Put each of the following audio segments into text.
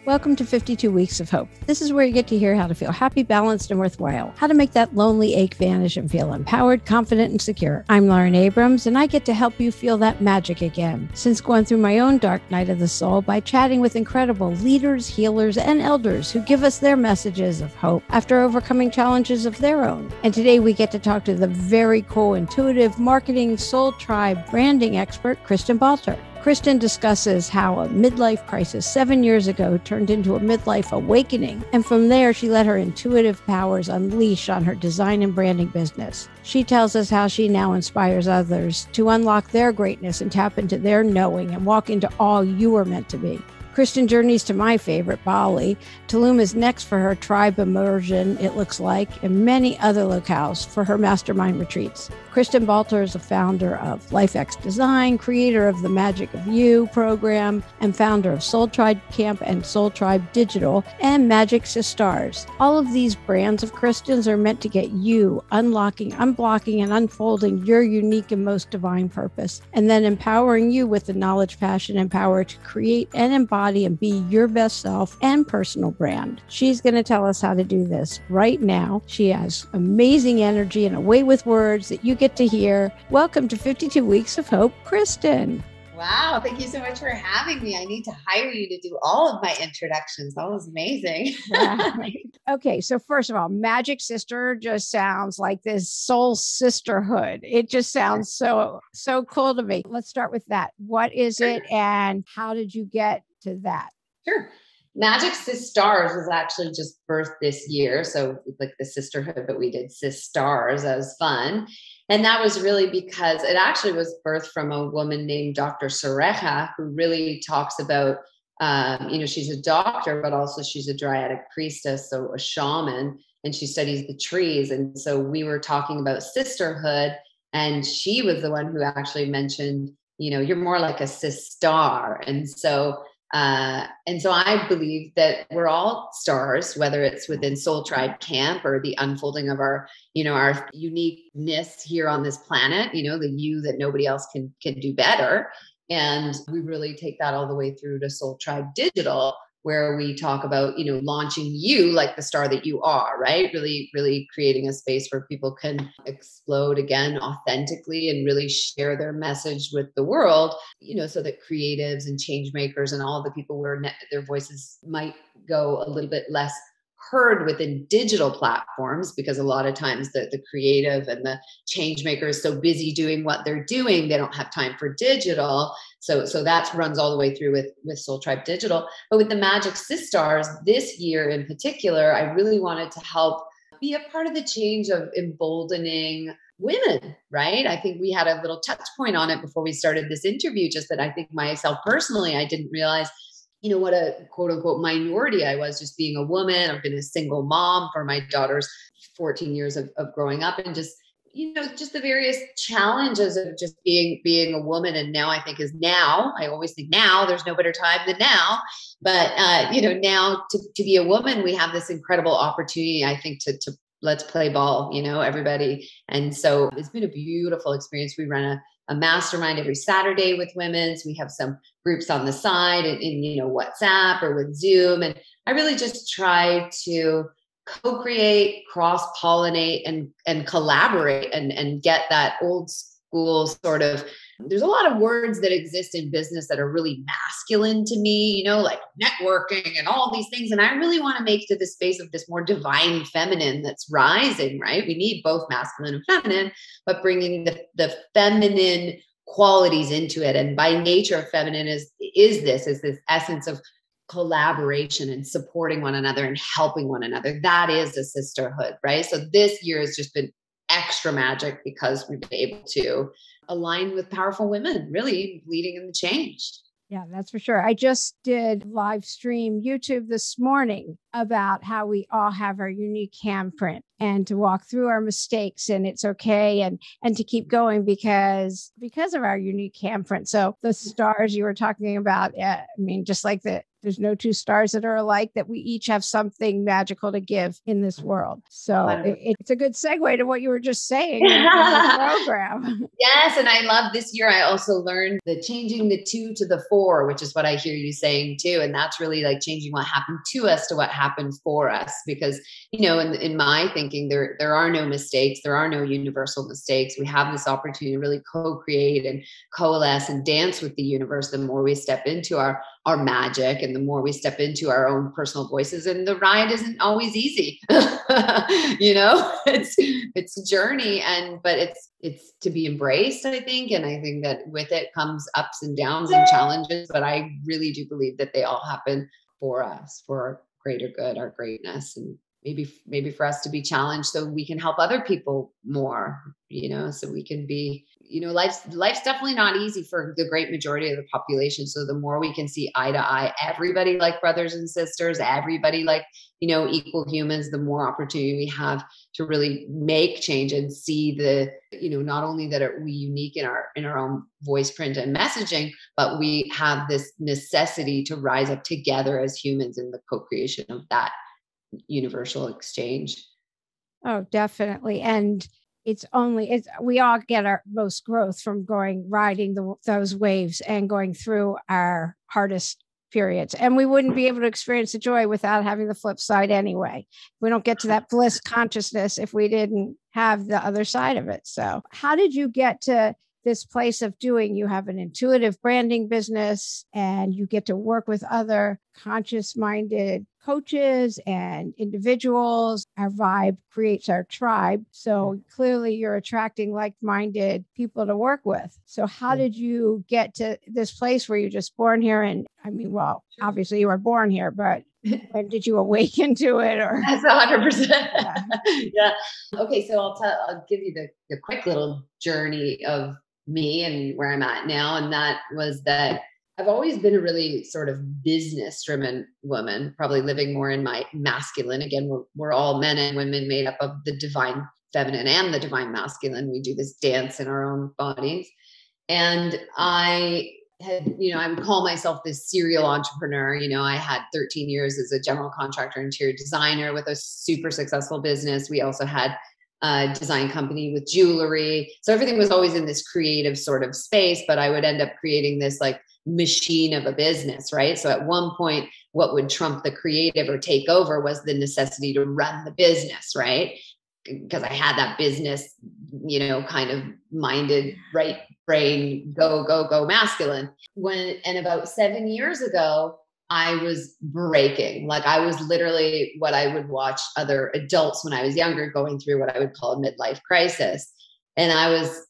Welcome to 52 Weeks of Hope. This is where you get to hear how to feel happy, balanced, and worthwhile. How to make that lonely ache vanish and feel empowered, confident, and secure. I'm Lauren Abrams, and I get to help you feel that magic again. Since going through my own dark night of the soul by chatting with incredible leaders, healers, and elders who give us their messages of hope after overcoming challenges of their own. And today we get to talk to the very cool, intuitive marketing soul tribe branding expert, Kristen Balter. Kristen discusses how a midlife crisis 7 years ago turned into a midlife awakening, and from there she let her intuitive powers unleash on her design and branding business. She tells us how she now inspires others to unlock their greatness and tap into their knowing and walk into all you are meant to be. Kristen journeys to my favorite, Bali. Tulum is next for her tribe immersion, it looks like, and many other locales for her mastermind retreats. Kristen Balter is the founder of LifeX Design, creator of the Magic of You program, and founder of Soul Tribe Camp and Soul Tribe Digital and Magic Sistars. All of these brands of Kristen's are meant to get you unlocking, unblocking, and unfolding your unique and most divine purpose, and then empowering you with the knowledge, passion, and power to create and embody and be your best self and personal brand. She's going to tell us how to do this right now. She has amazing energy and a way with words that you get to hear. Welcome to 52 Weeks of Hope, Kristen. Wow. Thank you so much for having me. I need to hire you to do all of my introductions. That was amazing. Okay. So first of all, Magic Sister just sounds like this soul sisterhood. It just sounds so cool to me. Let's start with that. What is it and how did you get to that? Sure. Magic Sistars was actually just birthed this year. So like the sisterhood, but we did Sistars. That was fun. And that was really because it actually was birthed from a woman named Dr. Sareha, who really talks about, she's a doctor, but also she's a Dryadic priestess, so a shaman, and she studies the trees. And so we were talking about sisterhood, and she was the one who actually mentioned, you're more like a sistar. And so I believe that we're all stars, whether it's within Soul Tribe Camp or the unfolding of our uniqueness here on this planet, the you that nobody else can do better. And we really take that all the way through to Soul Tribe Digital, where we talk about, launching you like the star that you are, right? Really, really creating a space where people can explode again authentically and really share their message with the world, so that creatives and change makers and all of the people where their voices might go a little bit less heard within digital platforms, because a lot of times the creative and the change maker is so busy doing what they're doing, they don't have time for digital. So that runs all the way through with Soul Tribe Digital. But with the Magic Sistars this year in particular, I really wanted to help be a part of the change of emboldening women, right? I think we had a little touch point on it before we started this interview, just that I think myself personally, I didn't realize what a quote unquote minority I was, just being a woman. I've been a single mom for my daughter's 14 years of growing up, and just, just the various challenges of just being a woman. And now I always think now there's no better time than now, but now to be a woman, we have this incredible opportunity, I think, to let's play ball, everybody. And so it's been a beautiful experience. We run a mastermind every Saturday with women's. We have some groups on the side in WhatsApp or with Zoom. And I really just try to co-create, cross-pollinate, and collaborate and get that old school sort of, there's a lot of words that exist in business that are really masculine to me, like networking and all these things. And I really want to make to the space of this more divine feminine that's rising, right? We need both masculine and feminine, but bringing the feminine qualities into it. And by nature, feminine is this essence of collaboration and supporting one another and helping one another. That is a sisterhood, right? So this year has just been extra magic because we've been able to align with powerful women really leading in the change. Yeah, that's for sure. I just did live stream YouTube this morning about how we all have our unique handprint and to walk through our mistakes, and it's okay, and to keep going because of our unique handprint. So the stars you were talking about, just like the there's no two stars that are alike, that we each have something magical to give in this world. So it's a good segue to what you were just saying in the program. Yes. And I love this year, I also learned the changing the 2 to the 4, which is what I hear you saying too. And that's really like changing what happened to us to what happened for us. Because, in my thinking, there are no mistakes. There are no universal mistakes. We have this opportunity to really co-create and coalesce and dance with the universe. The more we step into our magic and the more we step into our own personal voices, and the ride isn't always easy. It's a journey, but it's to be embraced, I think. And I think that with it comes ups and downs and challenges, but I really do believe that they all happen for us, for our greater good, our greatness, and maybe for us to be challenged so we can help other people more, so we can be, life's definitely not easy for the great majority of the population. So the more we can see eye to eye, everybody like brothers and sisters, everybody like, equal humans, the more opportunity we have to really make change and see not only that are we unique in our own voice, print, and messaging, but we have this necessity to rise up together as humans in the co-creation of that universal exchange. Oh, definitely. And we all get our most growth from riding those waves and going through our hardest periods. And we wouldn't be able to experience the joy without having the flip side anyway. We don't get to that bliss consciousness if we didn't have the other side of it. So how did you get to this place of you have an intuitive branding business, and you get to work with other conscious-minded coaches and individuals? Our vibe creates our tribe. So clearly you're attracting like-minded people to work with. So how did you get to this place where you're just born here? And obviously you were born here, but when did you awaken to it? Or that's 100%. Yeah. Okay. So I'll give you the quick little journey of me and where I'm at now. And that was that I've always been a really sort of business driven woman, probably living more in my masculine. Again, we're all men and women made up of the divine feminine and the divine masculine. We do this dance in our own bodies. And I would call myself this serial entrepreneur. I had 13 years as a general contractor, interior designer with a super successful business. We also had a design company with jewelry. So everything was always in this creative sort of space, but I would end up creating this like machine of a business, right? So at one point, what would trump the creative or take over was the necessity to run the business, right? Because I had that business, kind of minded, right brain, go masculine. And about 7 years ago, I was breaking. Like I was literally what I would watch other adults when I was younger going through what I would call a midlife crisis. And I was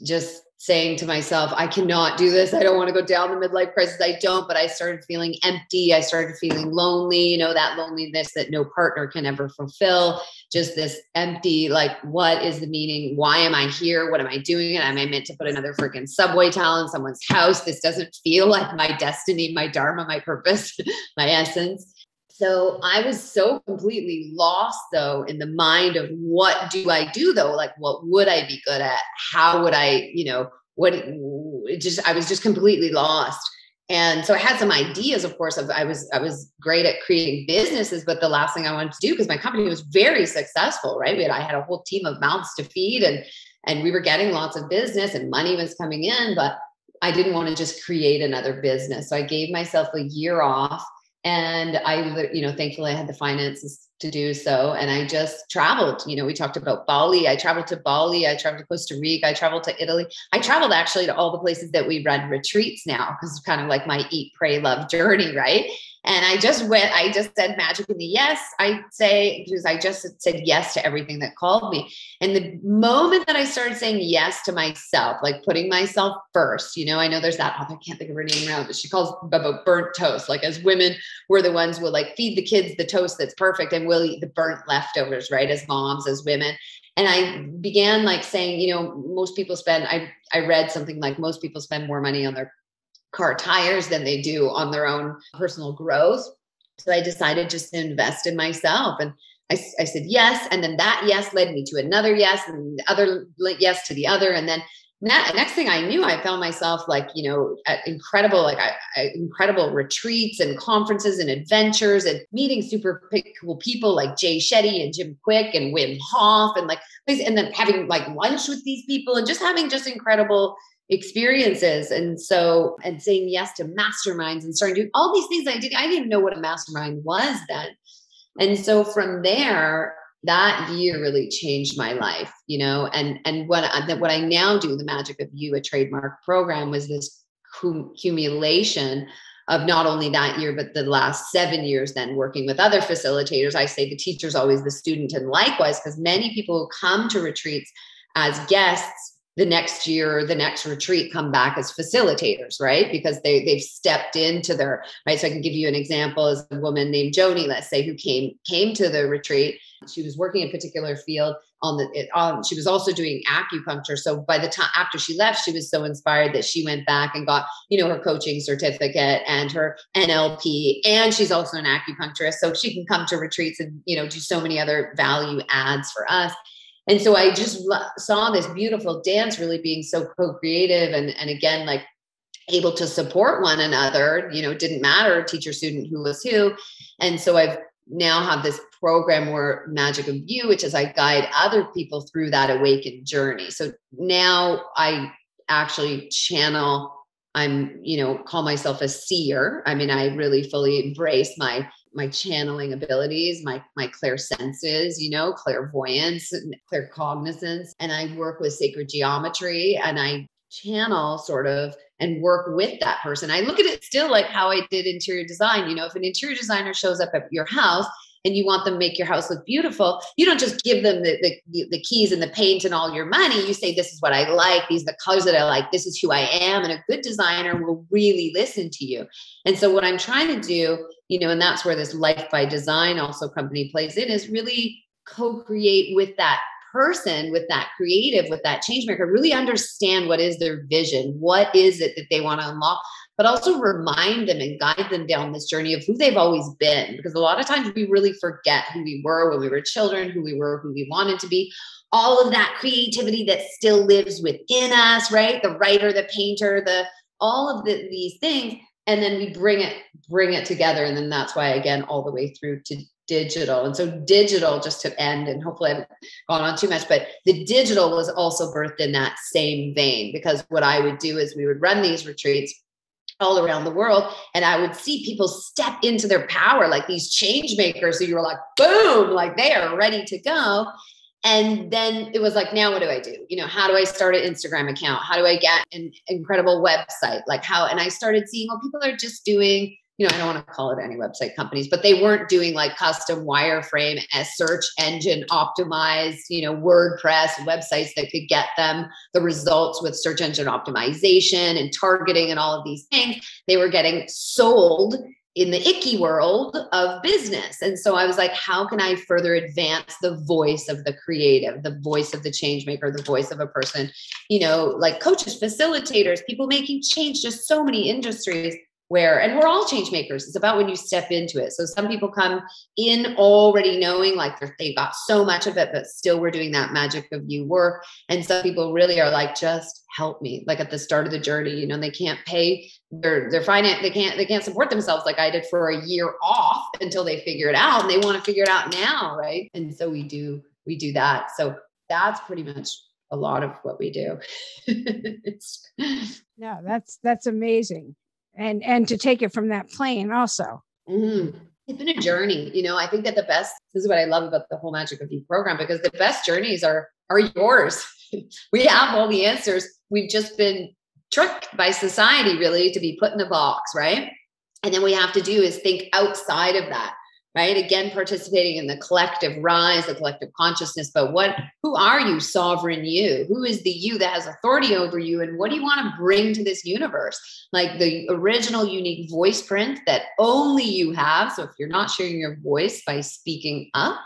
just saying to myself, I cannot do this. I don't want to go down the midlife crisis. I don't, but I started feeling empty. I started feeling lonely, that loneliness that no partner can ever fulfill. Just this empty, like, what is the meaning? Why am I here? What am I doing? And am I meant to put another freaking subway tile in someone's house? This doesn't feel like my destiny, my dharma, my purpose, my essence. So I was so completely lost though in the mind of what do I do though? Like, what would I be good at? How would I, I was just completely lost. And so I had some ideas, of course, I was great at creating businesses, but the last thing I wanted to do, because my company was very successful, right? I had a whole team of mouths to feed and we were getting lots of business and money was coming in, but I didn't want to just create another business. So I gave myself a year off. And thankfully I had the finances to do so. And I just traveled, we talked about Bali. I traveled to Bali. I traveled to Costa Rica. I traveled to Italy. I traveled actually to all the places that we run retreats now, because it's kind of like my eat, pray, love journey. Right. And I just said magic in the yes, because I just said yes to everything that called me. And the moment that I started saying yes to myself, like putting myself first, I know there's that author, I can't think of her name now, but she calls about burnt toast. Like as women, we're the ones who will like feed the kids the toast that's perfect and we'll eat the burnt leftovers, right? As moms, as women. And I began like saying, most people I read something like most people spend more money on their car tires than they do on their own personal growth. So I decided just to invest in myself. And I said yes. And then that yes led me to another yes and the other yes to the other. And then next thing I knew, I found myself like, at incredible retreats and conferences and adventures and meeting super cool people like Jay Shetty and Jim Quick and Wim Hof and and then having like lunch with these people and just having just incredible experiences. And saying yes to masterminds and starting doing all these things I didn't even know what a mastermind was then. And so from there, that year really changed my life, and what I now do, the Magic of You, a trademark program, was this accumulation of not only that year, but the last 7 years then working with other facilitators. I say the teacher's always the student, and likewise, because many people who come to retreats as guests the next year or the next retreat come back as facilitators, right? Because they've stepped into their, right? So I can give you an example as a woman named Joni, let's say, who came to the retreat. She was working in a particular field she was also doing acupuncture. So by the time after she left, she was so inspired that she went back and got, her coaching certificate and her NLP, and she's also an acupuncturist. So she can come to retreats and, do so many other value adds for us. And so I just saw this beautiful dance really being so co-creative and again, like able to support one another, didn't matter teacher, student, who was who. And so I've now have this program where Magic of You, which is I guide other people through that awakened journey. So now I actually call myself a seer. I mean, I really fully embrace my channeling abilities, my clairsenses, clairvoyance, claircognizance. And I work with sacred geometry and I channel sort of and work with that person. I look at it still like how I did interior design. If an interior designer shows up at your house and you want them to make your house look beautiful, you don't just give them the keys and the paint and all your money. You say, this is what I like. These are the colors that I like. This is who I am. And a good designer will really listen to you. And so what I'm trying to do, and that's where this Life by Design also company plays in, is really co-create with that person, with that creative, with that change maker, really understand what is their vision, what is it that they want to unlock, but also remind them and guide them down this journey of who they've always been. Because a lot of times we really forget who we were when we were children, who we were, who we wanted to be, all of that creativity that still lives within us, right? The writer, the painter, all of these things. And then we bring it together. And then that's why, again, all the way through to digital. And so digital, just to end, and hopefully I haven't gone on too much, but the digital was also birthed in that same vein, because what I would do is we would run these retreats all around the world, and I would see people step into their power, like these change makers who you were like, boom, like they are ready to go. And then it was like, now what do I do? How do I start an Instagram account? How do I get an incredible website? And I started seeing, people are just doing, I don't want to call it any website companies, but they weren't doing like custom wireframe as search engine optimized, WordPress websites that could get them the results with search engine optimization and targeting and all of these things. They were getting sold in the icky world of business. And so I was like, how can I further advance the voice of the creative, the voice of the change maker, the voice of a person, like coaches, facilitators, people making change, just so many industries and we're all change makers. It's about when you step into it. So some people come in already knowing like they got so much of it, but still we're doing that Magic of You work. And some people really are like, just help me. Like at the start of the journey, they can't pay their finance. They can't support themselves like I did for a year off until they figure it out, and they want to figure it out now. Right. And so we do that. So that's pretty much a lot of what we do. No, that's amazing. And to take it from that plane also. Mm-hmm. It's been a journey. I think that this is what I love about the whole Magic of You program, because the best journeys are yours. We have all the answers. We've just been tricked by society really to be put in a box, right? And then what we have to do is think outside of that, right? Again, participating in the collective rise, the collective consciousness, but who are you, sovereign you? Who is the you that has authority over you? And what do you want to bring to this universe? Like the original unique voice print that only you have. So if you're not sharing your voice by speaking up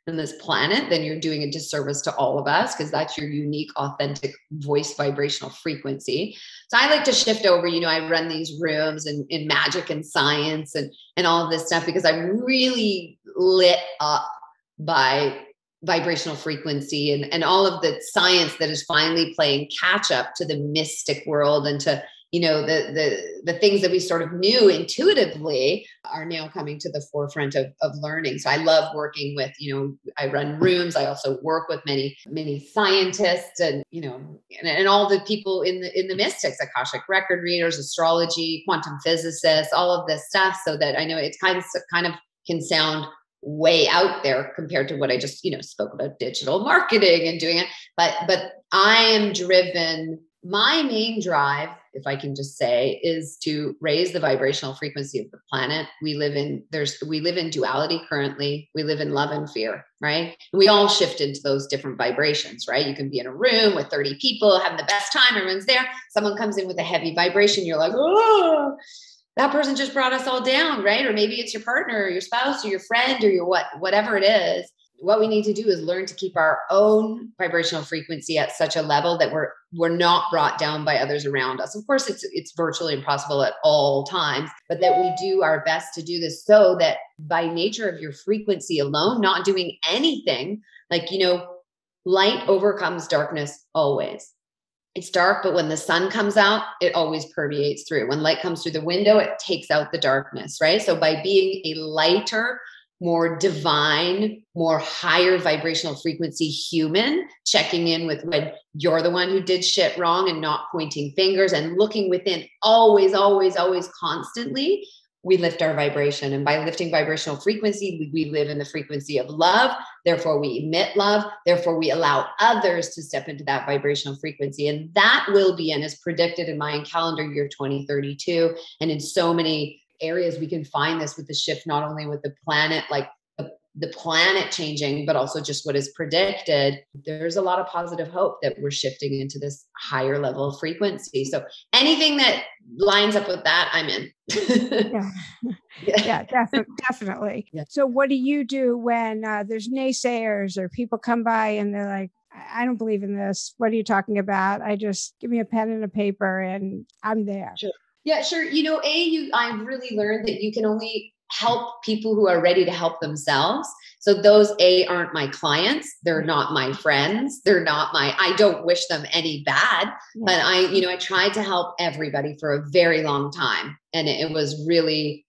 in this planet, then you're doing a disservice to all of us, because that's your unique, authentic voice vibrational frequency. So I like to shift over, I run these rooms in magic and science and all of this stuff, because I'm really lit up by vibrational frequency and all of the science that is finally playing catch up to the mystic world and to, you know, the things that we sort of knew intuitively are now coming to the forefront of learning. So I love working with, you know, I run rooms. I also work with many scientists and, you know, and all the people in the mystics, Akashic record readers, astrology, quantum physicists, all of this stuff. So that I know it's kind of can sound way out there compared to what I just, you know, spoke about digital marketing and doing it. But I am driven. My main drive, if I can just say, is to raise the vibrational frequency of the planet. We live in duality currently. We live in love and fear, right? And we all shift into those different vibrations, right? You can be in a room with 30 people, having the best time, everyone's there. Someone comes in with a heavy vibration, you're like, oh, that person just brought us all down, right? Or maybe it's your partner or your spouse or your friend or your whatever it is. What we need to do is learn to keep our own vibrational frequency at such a level that we're not brought down by others around us. Of course, it's virtually impossible at all times, but that we do our best to do this so that by nature of your frequency alone, not doing anything, like, you know, light overcomes darkness always. It's dark, but when the sun comes out, it always permeates through. When light comes through the window, it takes out the darkness, right? So by being a lighter, more divine, more higher vibrational frequency human, checking in with when you're the one who did shit wrong and not pointing fingers and looking within always, always, always constantly, we lift our vibration. And by lifting vibrational frequency, we live in the frequency of love. Therefore, we emit love. Therefore, we allow others to step into that vibrational frequency. And that will be, and is predicted in my calendar year 2032. And in so many areas, we can find this with the shift, not only with the planet, like the planet changing, but also just what is predicted. There's a lot of positive hope that we're shifting into this higher level of frequency. So anything that lines up with that, I'm in. Yeah, definitely. Yeah. So what do you do when there's naysayers or people come by and they're like, I don't believe in this. What are you talking about? I just give me a pen and a paper and I'm there. Sure. Yeah, sure. You know, I've really learned that you can only help people who are ready to help themselves. So those aren't my clients. They're not my friends. I don't wish them any bad, but I tried to help everybody for a very long time. And it was really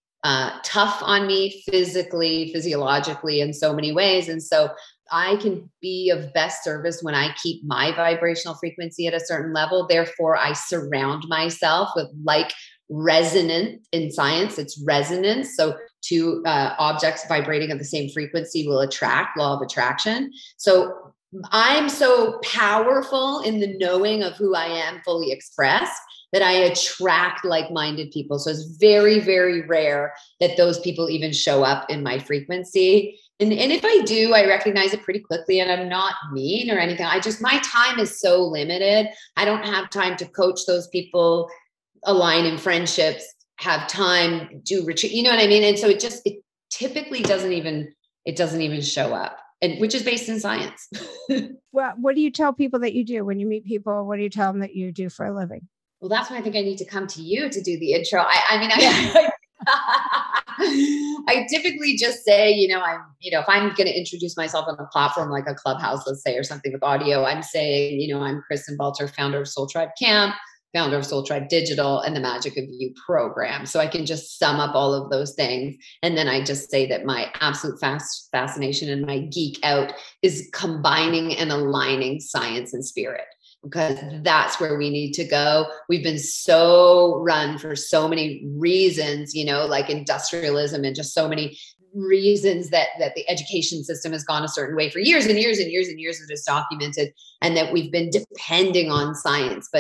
tough on me physically, physiologically, in so many ways. And so I can be of best service when I keep my vibrational frequency at a certain level. Therefore, I surround myself with resonant. In science, it's resonance. So two objects vibrating at the same frequency will attract, law of attraction. So I'm so powerful in the knowing of who I am fully expressed that I attract like-minded people. So it's very, very rare that those people even show up in my frequency. And if I do, I recognize it pretty quickly, and I'm not mean or anything. My time is so limited. I don't have time to coach those people, align in friendships, have time, do retreat, you know what I mean? And so it typically doesn't even show up, and which is based in science. Well, what do you tell people that you do when you meet people? What do you tell them that you do for a living? Well, that's when I think I need to come to you to do the intro. I typically just say, if I'm going to introduce myself on a platform like a Clubhouse, let's say, or something with audio, I'm saying, I'm Kristen Balter, founder of Soul Tribe Camp, founder of Soul Tribe Digital, and the Magic of You program. So I can just sum up all of those things. And then I just say that my absolute fascination and my geek out is combining and aligning science and spirit, because that's where we need to go. We've been so run for so many reasons, like industrialism and just so many reasons that the education system has gone a certain way for years and years and years and years. It is documented, and that we've been depending on science.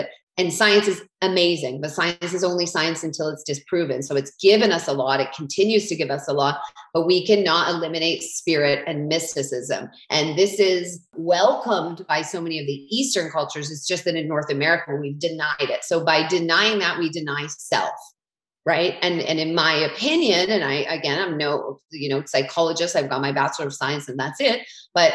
And science is amazing, but science is only science until it's disproven. So it's given us a lot. It continues to give us a lot, but we cannot eliminate spirit and mysticism. And this is welcomed by so many of the Eastern cultures. It's just that in North America, we've denied it. So by denying that, we deny self. Right. And in my opinion, and I'm no, psychologist, I've got my Bachelor of Science and that's it. But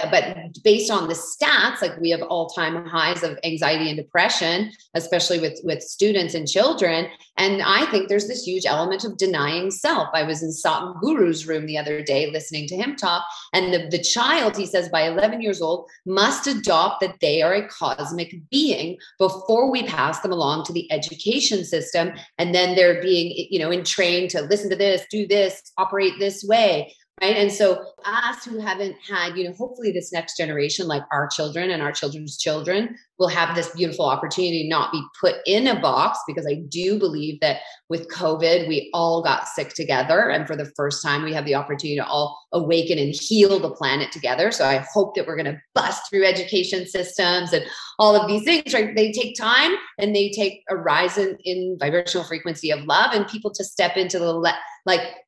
based on the stats, like we have all-time highs of anxiety and depression, especially with students and children. And I think there's this huge element of denying self. I was in Satguru's room the other day listening to him talk, and the child, he says, by 11 years old, must adopt that they are a cosmic being before we pass them along to the education system. And then they're being, entrained to listen to this, do this, operate this way. Right. And so us who haven't had, hopefully this next generation, like our children and our children's children, will have this beautiful opportunity to not be put in a box, because I do believe that with COVID, we all got sick together. And for the first time, we have the opportunity to all awaken and heal the planet together. So I hope that we're going to bust through education systems and all of these things, right? They take time, and they take a rise in vibrational frequency of love, and people to step into the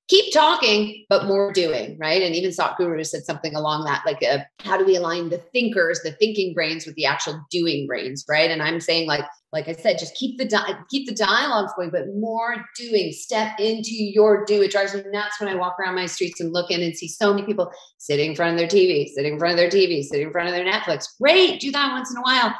keep talking, but more doing, right? And even Satguru said something along that, how do we align the thinkers, the thinking brains with the actual doing brains, right? And I'm saying, like I said, just keep the dialogues going, but more doing. Step into your do. It drives me nuts when I walk around my streets and look in and see so many people sitting in front of their TV, sitting in front of their TV, sitting in front of their Netflix. Great, do that once in a while.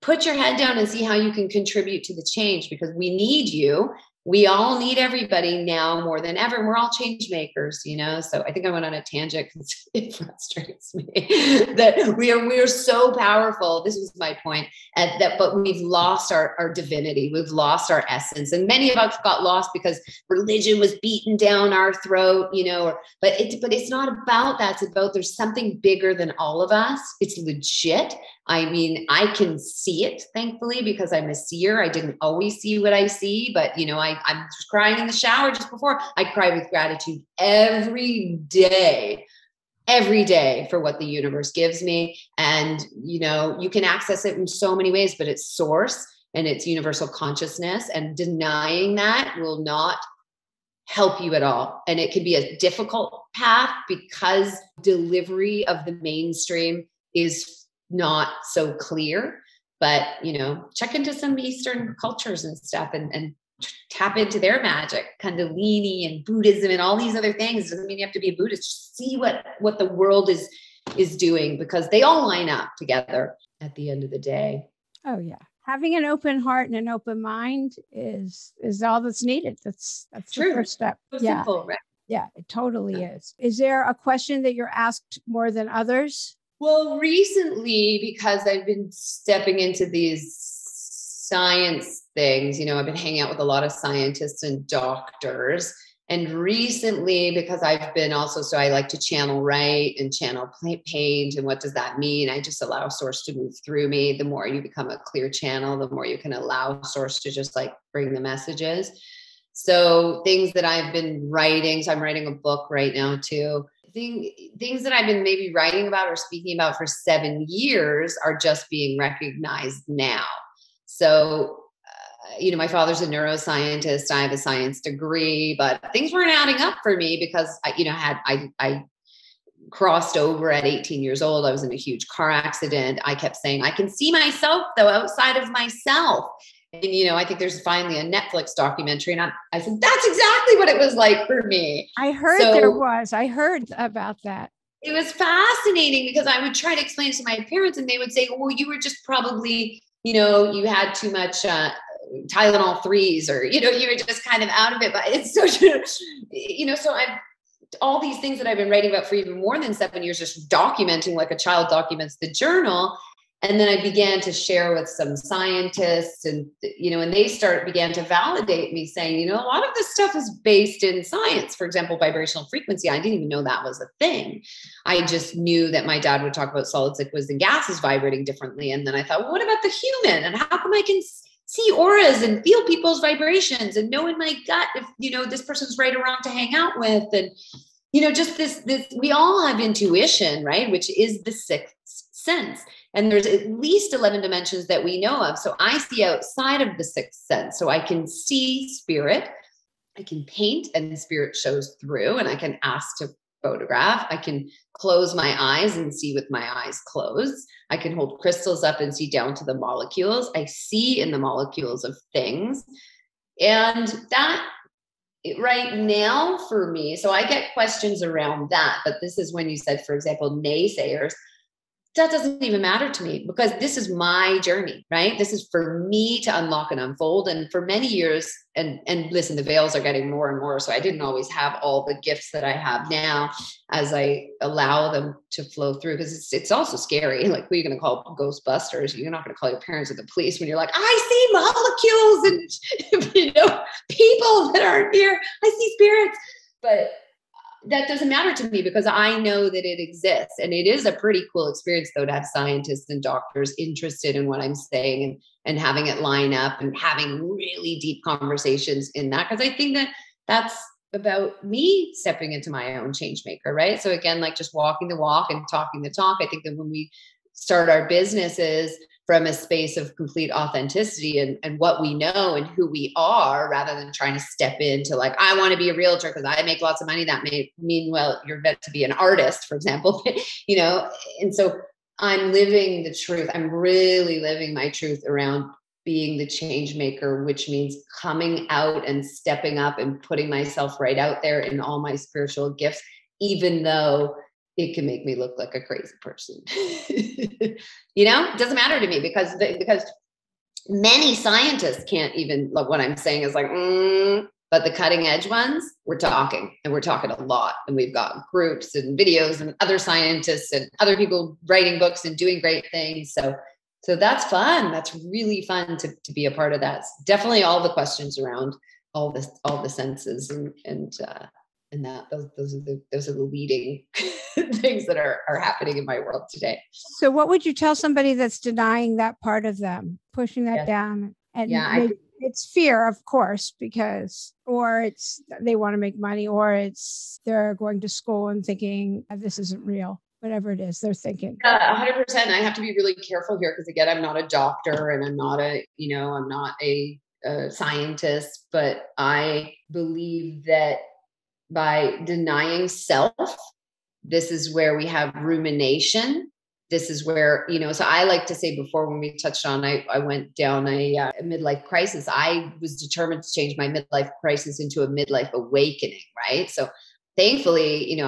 Put your head down and see how you can contribute to the change, because we need you. We all need everybody now more than ever. We're all change makers, So I think I went on a tangent because it frustrates me that we are so powerful. This was my point. But we've lost our divinity. We've lost our essence, and many of us got lost because religion was beaten down our throat, But it's not about that. It's about there's something bigger than all of us. It's legit. I mean, I can see it, thankfully, because I'm a seer. I didn't always see what I see, but I'm just crying in the shower just before. I cry with gratitude every day for what the universe gives me. And, you can access it in so many ways, but it's source and it's universal consciousness, and denying that will not help you at all. And it can be a difficult path because delivery of the mainstream is not so clear, but check into some Eastern cultures and stuff and tap into their magic, Kundalini and Buddhism and all these other things. Doesn't mean you have to be a Buddhist. Just see what the world is doing, because they all line up together at the end of the day. Oh yeah. Having an open heart and an open mind is all that's needed. That's true. The first step. So simple, right? Yeah, it totally is. Is there a question that you're asked more than others? Well, recently, because I've been stepping into these science things, I've been hanging out with a lot of scientists and doctors. And recently, because I've been also, so I like to channel write and channel paint. And what does that mean? I just allow source to move through me. The more you become a clear channel, the more you can allow source to just bring the messages. So things that I've been writing, so I'm writing a book right now too. Things that I've been maybe writing about or speaking about for 7 years are just being recognized now. So, my father's a neuroscientist. I have a science degree, but things weren't adding up for me because I crossed over at 18 years old. I was in a huge car accident. I kept saying, I can see myself though outside of myself. And, I think there's finally a Netflix documentary, and I said, that's exactly what it was like for me. I heard there was. I heard about that. It was fascinating because I would try to explain to my parents and they would say, well, you were just probably, you had too much Tylenol 3s, or, you were just kind of out of it. But it's so true. So all these things that I've been writing about for even more than 7 years, just documenting like a child documents the journal. And then I began to share with some scientists and they began to validate me, saying, a lot of this stuff is based in science. For example, vibrational frequency. I didn't even know that was a thing. I just knew that my dad would talk about solids, liquids, and gases vibrating differently. And then I thought, well, what about the human? And how come I can see auras and feel people's vibrations and know in my gut if, this person's right or wrong to hang out with? And, just this, we all have intuition, right? Which is the sixth sense. And there's at least 11 dimensions that we know of. So I see outside of the sixth sense. So I can see spirit, I can paint and the spirit shows through, and I can ask to photograph. I can close my eyes and see with my eyes closed. I can hold crystals up and see down to the molecules. I see in the molecules of things. And that right now for me, so I get questions around that, but this is when you said, for example, naysayers. that doesn't even matter to me because this is my journey, right? This is for me to unlock and unfold. And for many years, and listen, the veils are getting more and more. So I didn't always have all the gifts that I have now as I allow them to flow through, because it's also scary. Like, who are you going to call Ghostbusters? You're not going to call your parents or the police when you're like, I see molecules and people that aren't here. I see spirits. But that doesn't matter to me because I know that it exists. And it is a pretty cool experience, though, to have scientists and doctors interested in what I'm saying and having it line up and having really deep conversations in that. Because I think that that's about me stepping into my own change maker, right? So again, like just walking the walk and talking the talk. I think that when we start our businesses from a space of complete authenticity and what we know and who we are, rather than trying to step into like, I want to be a realtor because I make lots of money. That may mean, well, you're meant to be an artist, for example, and so I'm living the truth. I'm really living my truth around being the change maker, which means coming out and stepping up and putting myself right out there in all my spiritual gifts, even though it can make me look like a crazy person. It doesn't matter to me because many scientists can't even, like what I'm saying is like, but the cutting edge ones, we're talking a lot. And we've got groups and videos and other scientists and other people writing books and doing great things. So that's fun. That's really fun to be a part of that. Definitely all the questions around all the senses and that those are the leading things that are happening in my world today. So what would you tell somebody that's denying that part of them, pushing that down? And it's fear, of course, or it's they want to make money, or it's they're going to school and thinking this isn't real. Whatever it is they're thinking. 100%. I have to be really careful here because again, I'm not a doctor and I'm not a scientist, but I believe that by denying self, this is where we have rumination. This is where, so I like to say before when we touched on, I went down a midlife crisis. I was determined to change my midlife crisis into a midlife awakening, right? So thankfully,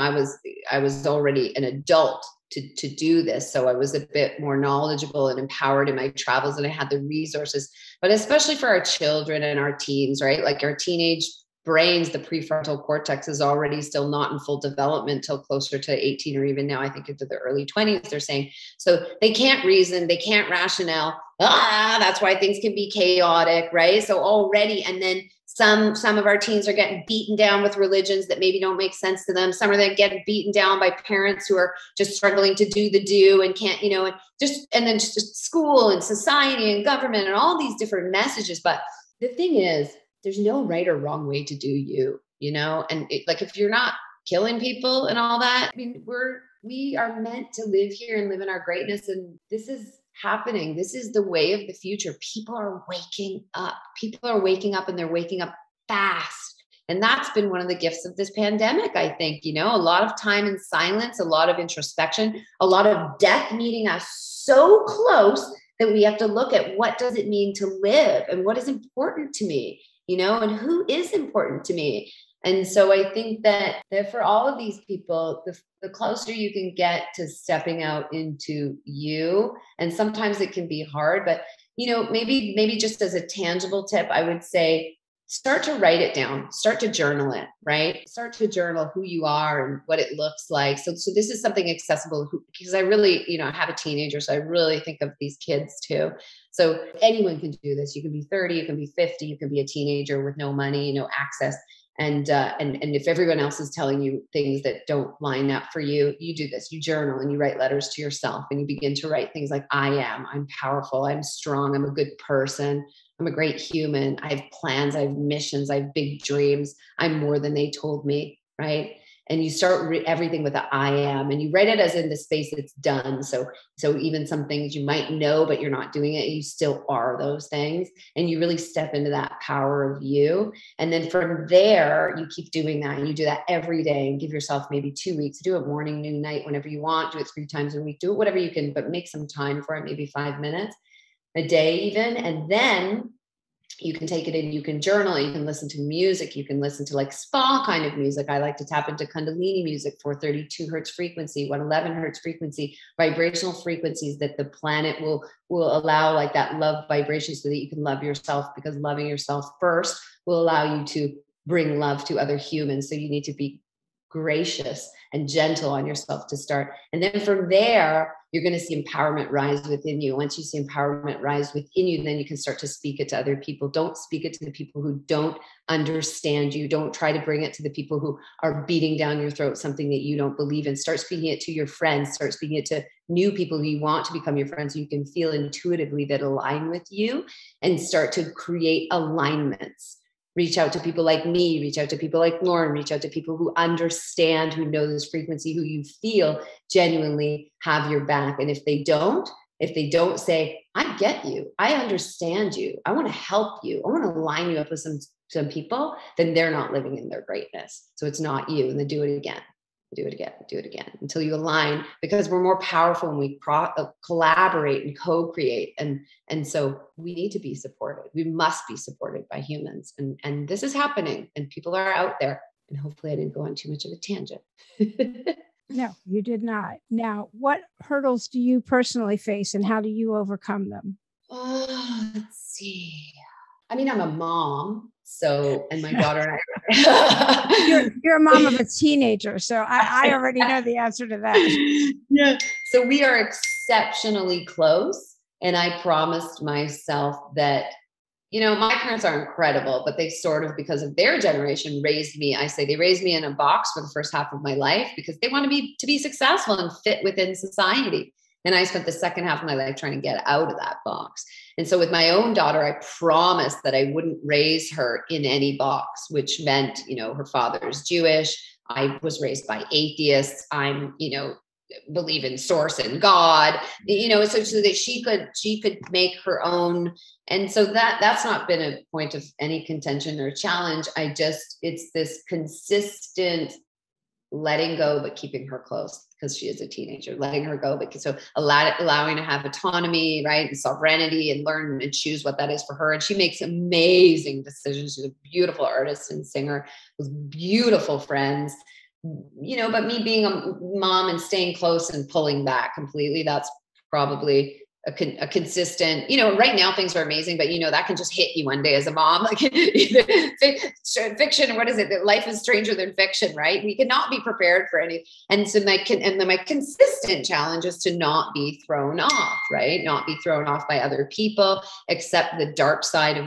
I was already an adult to do this. So I was a bit more knowledgeable and empowered in my travels and I had the resources, but especially for our children and our teens, right? Like our teenage brains, the prefrontal cortex is already still not in full development till closer to 18 or even now, I think into the early 20s, they're saying. So they can't reason, they can't rationale. That's why things can be chaotic, right? So already, and then some of our teens are getting beaten down with religions that maybe don't make sense to them. Some are then getting beaten down by parents who are just struggling to do and can't, and then just school and society and government and all these different messages. But the thing is, there's no right or wrong way to do you, and like, if you're not killing people and all that, I mean, we are meant to live here and live in our greatness. And this is happening. This is the way of the future. People are waking up. And they're waking up fast. And that's been one of the gifts of this pandemic, I think, a lot of time in silence, a lot of introspection, a lot of death meeting us so close that we have to look at what does it mean to live and what is important to me, and who is important to me. And so I think that for all of these people, the closer you can get to stepping out into you, and sometimes it can be hard, but, maybe just as a tangible tip, I would say, start to write it down, start to journal it, right? Start to journal who you are and what it looks like. So this is something accessible because I really, I have a teenager, so I really think of these kids too. So anyone can do this. You can be 30, you can be 50, you can be a teenager with no money, no access. And if everyone else is telling you things that don't line up for you, you do this, you journal and you write letters to yourself and you begin to write things like, I'm powerful, I'm strong, I'm a good person, I'm a great human, I have plans, I have missions, I have big dreams, I'm more than they told me, right? And you start everything with I am, and you write it as in the space it's done. So even some things you might know, but you're not doing it, you still are those things. And you really step into that power of you. And then from there, you keep doing that. And you do that every day and give yourself maybe 2 weeks. Do it morning, noon, night, whenever you want. Do it 3 times a week. Do it whatever you can, but make some time for it, maybe 5 minutes a day even. And then you can take it in, you can journal, you can listen to music, you can listen to like spa kind of music. I like to tap into Kundalini music, 432 hertz frequency, 111 hertz frequency, vibrational frequencies that the planet will allow, like that love vibration, so that you can love yourself, because loving yourself first will allow you to bring love to other humans. So you need to be gracious and gentle on yourself to start. And then from there, you're going to see empowerment rise within you. Once you see empowerment rise within you, then you can start to speak it to other people. Don't speak it to the people who don't understand you. Don't try to bring it to the people who are beating down your throat something that you don't believe in. Start speaking it to your friends. Start speaking it to new people who you want to become your friends, so you can feel intuitively that align with you, and start to create alignments. Reach out to people like me, reach out to people like Lauren, reach out to people who understand, who know this frequency, who you feel genuinely have your back. And if they don't say, I get you, I understand you, I want to help you, I want to line you up with some people, then they're not living in their greatness. So it's not you. And then do it again until you align, because we're more powerful when we collaborate and co-create. And so we need to be supported. We must be supported by humans. And this is happening, and people are out there. And hopefully I didn't go on too much of a tangent. No, you did not. Now, what hurdles do you personally face, and how do you overcome them? Oh, let's see. I mean, I'm a mom. So, and my daughter and I. You're a mom of a teenager, so I already know the answer to that. Yeah. So we are exceptionally close. And I promised myself that, my parents are incredible, but they sort of, because of their generation, raised me. I say they raised me in a box for the first half of my life because they wanted me to be successful and fit within society. And I spent the second half of my life trying to get out of that box. And so with my own daughter, I promised that I wouldn't raise her in any box, which meant, her father's Jewish. I was raised by atheists. I'm, believe in source and God, so that she could make her own. And so that's not been a point of any contention or challenge. It's this consistent letting go, but keeping her close, because she is a teenager, letting her go, but so allowing to have autonomy, right, and sovereignty, and learn and choose what that is for her. And she makes amazing decisions. She's a beautiful artist and singer with beautiful friends, but me being a mom and staying close and pulling back completely, that's probably a consistent, right now things are amazing, but that can just hit you one day as a mom, like fiction. What is it? That life is stranger than fiction, right? We cannot be prepared for any. And so my consistent challenge is to not be thrown off, right? Not be thrown off by other people, accept the dark sides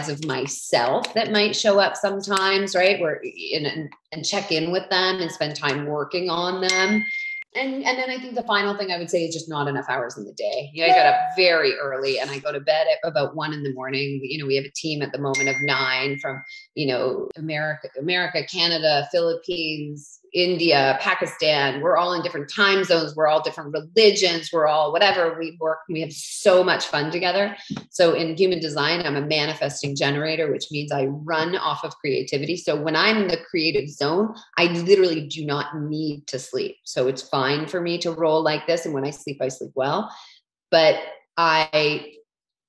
of myself that might show up sometimes, right? And check in with them and spend time working on them. And then I think the final thing I would say is just not enough hours in the day. I got up very early and I go to bed at about 1 a.m. We have a team at the moment of 9 from, America, Canada, Philippines, India, Pakistan. We're all in different time zones. We're all different religions. We're all whatever. We work. We have so much fun together. So in human design, I'm a manifesting generator, which means I run off of creativity. So when I'm in the creative zone, I literally do not need to sleep. So it's fine for me to roll like this. And when I sleep well. But I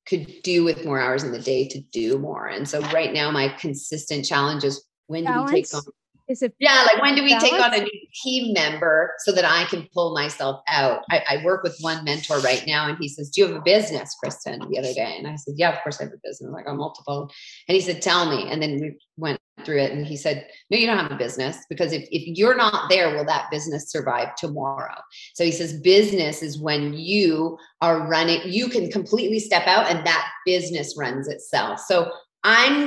could do with more hours in the day to do more. And so right now, my consistent challenge is, when do we take on? When do we take on a new team member so that I can pull myself out? I work with one mentor right now, and he says, do you have a business, Kristen, the other day? And I said, yeah, of course I have a business. Like, I'm multiple. And he said, tell me. And then we went through it, and he said, no, you don't have a business, because if you're not there, will that business survive tomorrow? So he says, business is when you are running, you can completely step out and that business runs itself. So I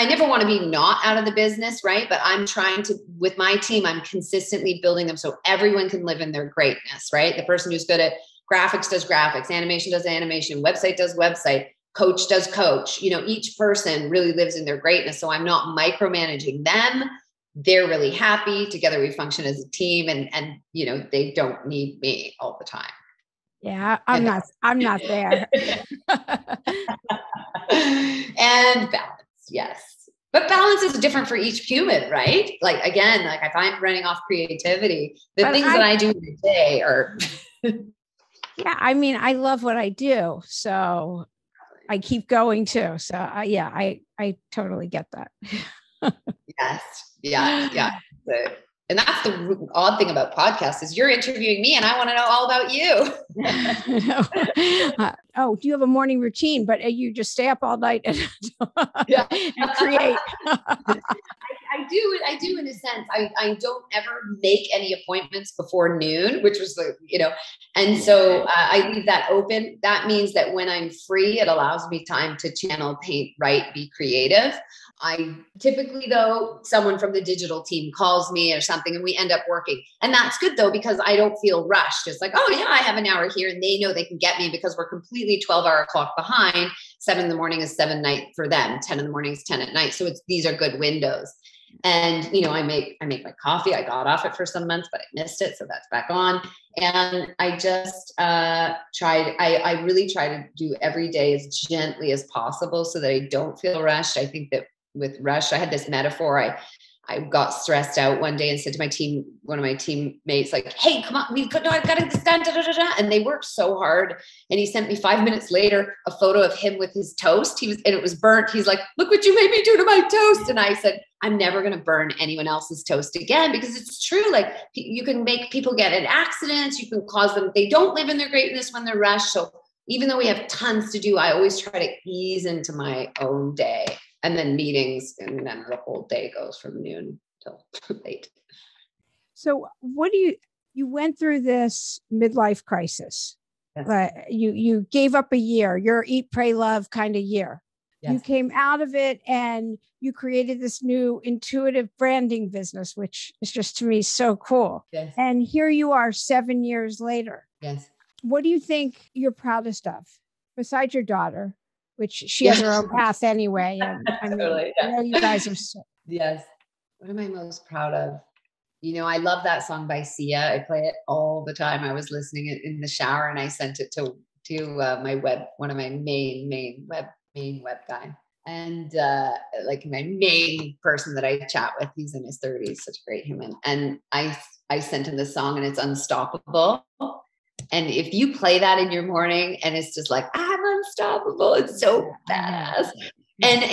never want to be not out of the business, right? But I'm trying to, with my team, I'm consistently building them so everyone can live in their greatness, right? The person who's good at graphics does graphics, animation does animation, website does website, coach does coach. Each person really lives in their greatness. So I'm not micromanaging them. They're really happy. Together we function as a team, and they don't need me all the time. Yeah, I'm not there. And balance, yes. But balance is different for each human, right? Like, again, if I'm running off creativity, that I do in a day are. Yeah, I mean, I love what I do. So I keep going too. So yeah, I totally get that. Yes. Yeah. Yeah. And that's the odd thing about podcasts is you're interviewing me and I want to know all about you. Oh, do you have a morning routine? But you just stay up all night and, and create. I do in a sense. I don't ever make any appointments before noon, which was and so I leave that open. That means that when I'm free, it allows me time to channel, paint, write, be creative. I typically, though, someone from the digital team calls me or something and we end up working. And that's good, though, because I don't feel rushed. It's like, oh, yeah, I have an hour here and they know they can get me because we're completely 12-hour clock behind. 7 in the morning is 7 night for them. 10 in the morning is 10 at night. So these are good windows. And, I make my coffee. I got off it for some months, but I missed it. So that's back on. And I just I really try to do every day as gently as possible so that I don't feel rushed. I think that with rush, I had this metaphor. I got stressed out one day and said to one of my teammates, like, hey, come on, I've got to get this done. And they worked so hard. And he sent me 5 minutes later, a photo of him with his toast. And it was burnt. He's like, look what you made me do to my toast. And I said, I'm never going to burn anyone else's toast again, because it's true. Like, you can make people get in accidents. You can cause them. They don't live in their greatness when they're rushed. So even though we have tons to do, I always try to ease into my own day. And then meetings, and then the whole day goes from noon till late. So you went through this midlife crisis. Yes. You gave up a year, your eat, pray, love kind of year. Yes. You came out of it and you created this new intuitive branding business, which is just, to me, so cool. Yes. And here you are 7 years later. Yes. What do you think you're proudest of besides your daughter? Which she has her own path anyway. And I mean, totally, yeah. I know you guys are so. Yes. What am I most proud of? I love that song by Sia. I play it all the time. I was listening it in the shower and I sent it to my one of my main web guy. And like my main person that I chat with, he's in his 30s, such a great human. And I sent him the song and it's Unstoppable. And if you play that in your morning and it's just like, I'm unstoppable, it's so badass. And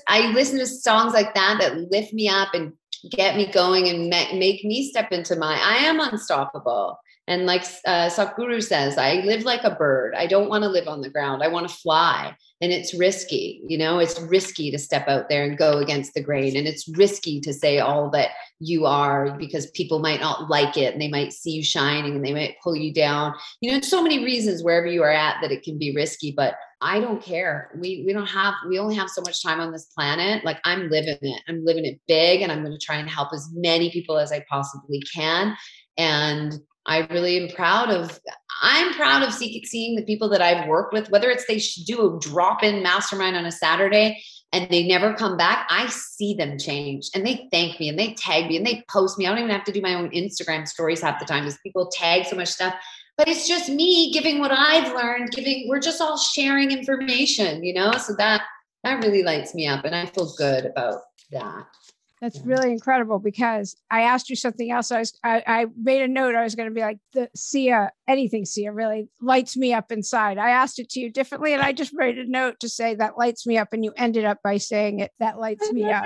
I listen to songs like that lift me up and get me going and make me step into I am unstoppable. And like Sadhguru says, I live like a bird. I don't want to live on the ground. I want to fly. And it's risky, it's risky to step out there and go against the grain. And it's risky to say all that you are, because people might not like it and they might see you shining and they might pull you down. So many reasons wherever you are at that it can be risky, but I don't care. We only have so much time on this planet. Like, I'm living it. I'm living it big, and I'm going to try and help as many people as I possibly can. And I really am proud of seeing the people that I've worked with, whether it's they do a drop-in mastermind on a Saturday and they never come back. I see them change and they thank me and they tag me and they post me. I don't even have to do my own Instagram stories half the time because people tag so much stuff, but it's just me giving what I've learned, we're just all sharing information, so that really lights me up and I feel good about that. That's really incredible, because I asked you something else. I made a note. I was going to be like, anything Sia really lights me up inside. I asked it to you differently, and I just made a note to say that lights me up, and you ended up by saying it, that lights me up.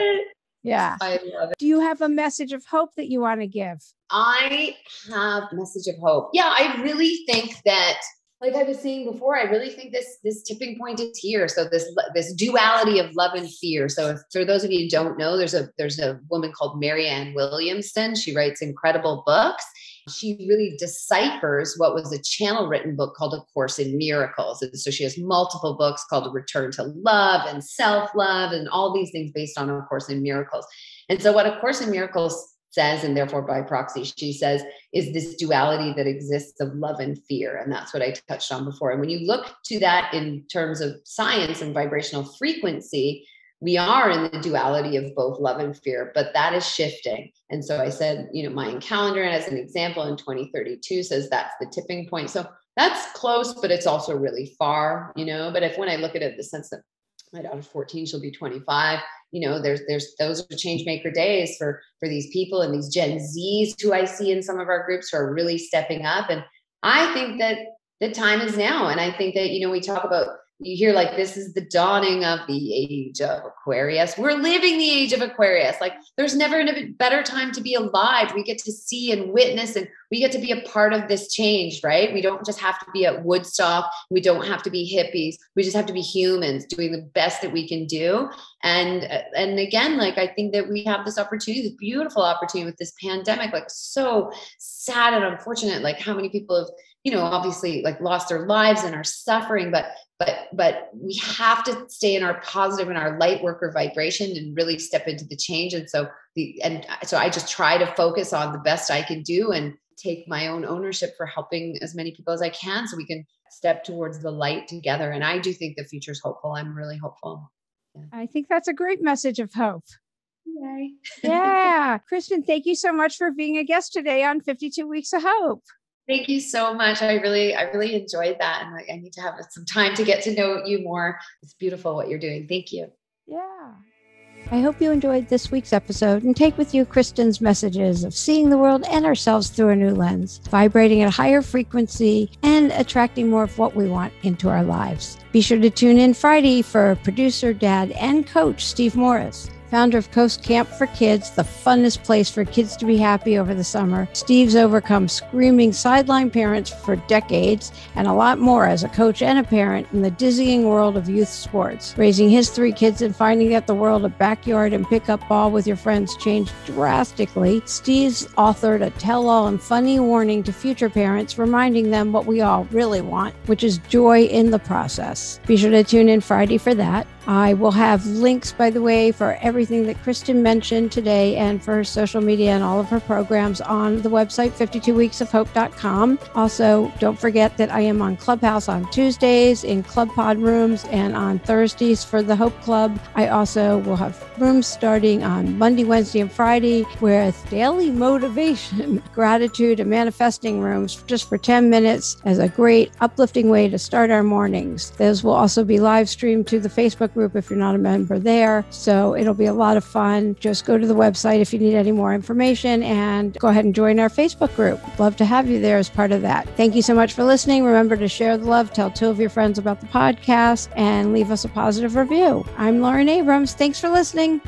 Yeah. I love it. Do you have a message of hope that you want to give? I have a message of hope. Yeah, I really think that, like I was saying before, I really think this tipping point is here. So this duality of love and fear. So for those of you who don't know, there's a woman called Marianne Williamson. She writes incredible books. She really deciphers what was a channel written book called A Course in Miracles. And so she has multiple books called A Return to Love and Self-Love and all these things based on A Course in Miracles. And so what A Course in Miracles says, and therefore by proxy, she says, is this duality that exists of love and fear. And that's what I touched on before. And when you look to that in terms of science and vibrational frequency, we are in the duality of both love and fear, but that is shifting. And so I said, Mayan calendar as an example in 2032 says that's the tipping point. So that's close, but it's also really far, but when I look at it, the sense that my daughter's 14, she'll be 25. There's those are change maker days for these people and these Gen Zs who I see in some of our groups who are really stepping up. And I think that the time is now. And I think that, we talk about, you hear like, this is the dawning of the age of Aquarius. We're living the age of Aquarius. Like there's never a better time to be alive. We get to see and witness, and we get to be a part of this change, right? We don't just have to be at Woodstock. We don't have to be hippies. We just have to be humans doing the best that we can do. And again, like, I think that we have this opportunity, this beautiful opportunity with this pandemic, like so sad and unfortunate, like how many people have, obviously like lost their lives and are suffering, but we have to stay in our positive and our light worker vibration and really step into the change. And so I just try to focus on the best I can do and take my own ownership for helping as many people as I can so we can step towards the light together. And I do think the future is hopeful. I'm really hopeful. Yeah. I think that's a great message of hope. Yay. Yeah. Kristen, thank you so much for being a guest today on 52 Weeks of Hope. Thank you so much. I really enjoyed that. And I need to have some time to get to know you more. It's beautiful what you're doing. Thank you. Yeah. I hope you enjoyed this week's episode and take with you Kristen's messages of seeing the world and ourselves through a new lens, vibrating at a higher frequency and attracting more of what we want into our lives. Be sure to tune in Friday for producer, dad, and coach Steve Morris. Founder of Coast Camp for Kids, the funnest place for kids to be happy over the summer. Steve's overcome screaming sideline parents for decades and a lot more as a coach and a parent in the dizzying world of youth sports. Raising his 3 kids and finding that the world of backyard and pickup ball with your friends changed drastically, Steve's authored a tell-all and funny warning to future parents, reminding them what we all really want, which is joy in the process. Be sure to tune in Friday for that. I will have links, by the way, for everything that Kristen mentioned today and for her social media and all of her programs on the website, 52weeksofhope.com. Also, don't forget that I am on Clubhouse on Tuesdays in Club Pod rooms and on Thursdays for the Hope Club. I also will have rooms starting on Monday, Wednesday, and Friday with daily motivation, gratitude, and manifesting rooms just for 10 minutes as a great uplifting way to start our mornings. Those will also be live streamed to the Facebook group if you're not a member there. So it'll be a lot of fun. Just go to the website if you need any more information and go ahead and join our Facebook group. Love to have you there as part of that. Thank you so much for listening. Remember to share the love, tell 2 of your friends about the podcast, and leave us a positive review. I'm Lauren Abrams. Thanks for listening.